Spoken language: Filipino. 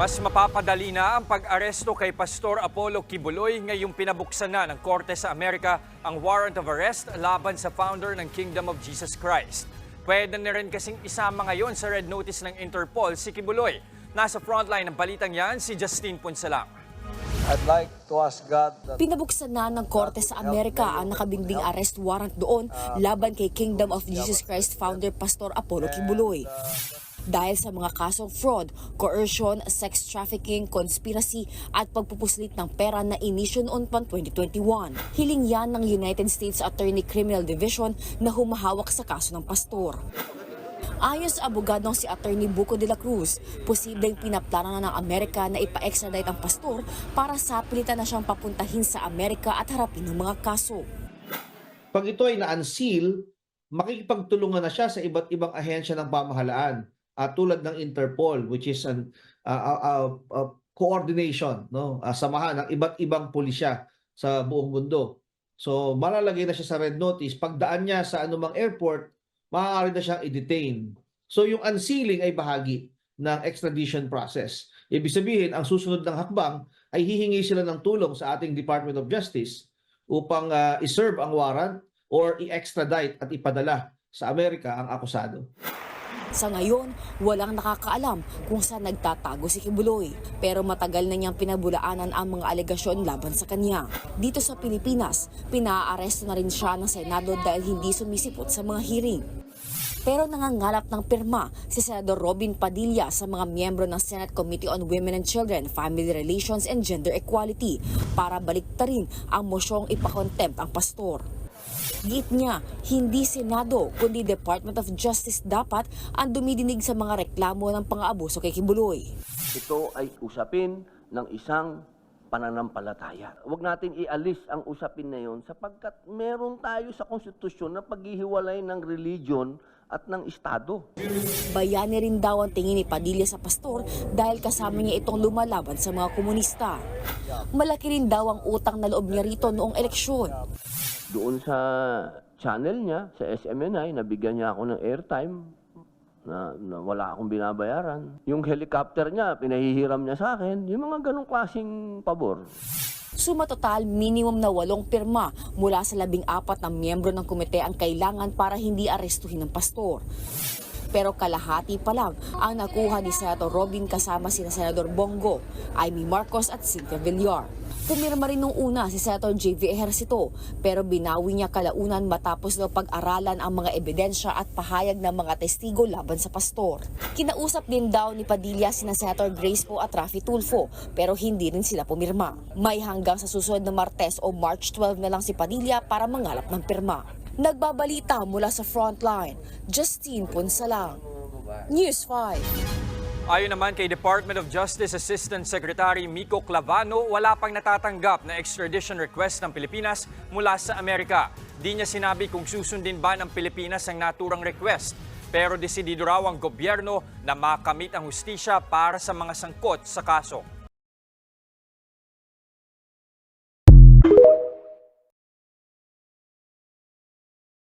Mas mapapadali na ang pag-aresto kay Pastor Apollo Kibuloy ngayong pinabuksan na ng Korte sa Amerika ang warrant of arrest laban sa founder ng Kingdom of Jesus Christ. Pwede na rin kasing isama ngayon sa red notice ng Interpol si Kibuloy. Nasa frontline ng balitang yan si Justine Punsalang. I'd like to ask God that Pinabuksan na ng Korte sa Amerika ang nakabinding arrest warrant doon laban kay Kingdom of Jesus Christ founder Pastor Apollo Kibuloy. Dahil sa mga kasong fraud, coercion, sex trafficking, conspiracy at pagpupuslit ng pera na inisyo noon pang 2021. Hiling yan ng United States Attorney Criminal Division na humahawak sa kaso ng pastor. Ayon sa abogadong si Attorney Buco de la Cruz, posibleng pinaplano na ng Amerika na ipa-extradite ang pastor para sapilitan na siyang papuntahin sa Amerika at harapin ng mga kaso. Pag ito ay na-unseal, makikipagtulungan na siya sa iba't ibang ahensya ng pamahalaan. Tulad ng Interpol, which is an coordination, no? Samahan ng iba't ibang pulisya sa buong mundo. So malalagay na siya sa red notice. Pagdaan niya sa anumang airport, maaari na siyang i-detain. So yung unsealing ay bahagi ng extradition process. Ibig sabihin, ang susunod ng hakbang ay hihingi sila ng tulong sa ating Department of Justice upang i-serve ang warrant or i-extradite at ipadala sa Amerika ang akusado. Sa ngayon, walang nakakaalam kung saan nagtatago si Kibuloy. Pero matagal na niyang pinabulaanan ang mga alegasyon laban sa kanya. Dito sa Pilipinas, pinaaresto na rin siya ng Senado dahil hindi sumisipot sa mga hearing. Pero nangangalap ng pirma si Senador Robin Padilla sa mga miyembro ng Senate Committee on Women and Children, Family Relations and Gender Equality para baliktarin ang mosyong ipakontempt ang pastor. Giit niya, hindi Senado kundi Department of Justice dapat ang dumidinig sa mga reklamo ng pang-aabuso kay Kibuloy. Ito ay usapin ng isang pananampalataya. Huwag natin ialis ang usapin na yon sapagkat meron tayo sa konstitusyon na paghihiwalay ng religion at ng Estado. Bayani rin daw ang tingin ni Padilla sa pastor dahil kasama niya itong lumalaban sa mga komunista. Malaki rin daw ang utang na loob niya rito noong eleksyon. Doon sa channel niya, sa SMNI, nabigyan niya ako ng airtime na wala akong binabayaran. Yung helicopter niya, pinahihiram niya sa akin. Yung mga ganong klaseng pabor. Suma total, minimum na 8 pirma mula sa 14 na miyembro ng komite ang kailangan para hindi arestuhin ng pastor. Pero kalahati pa lang ang nakuha ni Senator Robin kasama sina Senador Bongo, Amy Marcos at Cynthia Villar. Pumirma rin nung una si Senator J.V. Ejercito pero binawi niya kalaunan matapos daw pag-aralan ang mga ebidensya at pahayag ng mga testigo laban sa pastor. Kinausap din daw ni Padilla sina Senator Grace Poe at Raffy Tulfo pero hindi rin sila pumirma. May hanggang sa susunod na Martes o March 12 na lang si Padilla para mangalap ng pirma. Nagbabalita mula sa frontline, Justine Punsalang, News 5. Ayon naman kay Department of Justice Assistant Secretary Miko Clavano, wala pang natatanggap na extradition request ng Pilipinas mula sa Amerika. Di niya sinabi kung susundin ba ng Pilipinas ang naturang request. Pero desidido raw ang gobyerno na makamit ang hustisya para sa mga sangkot sa kaso.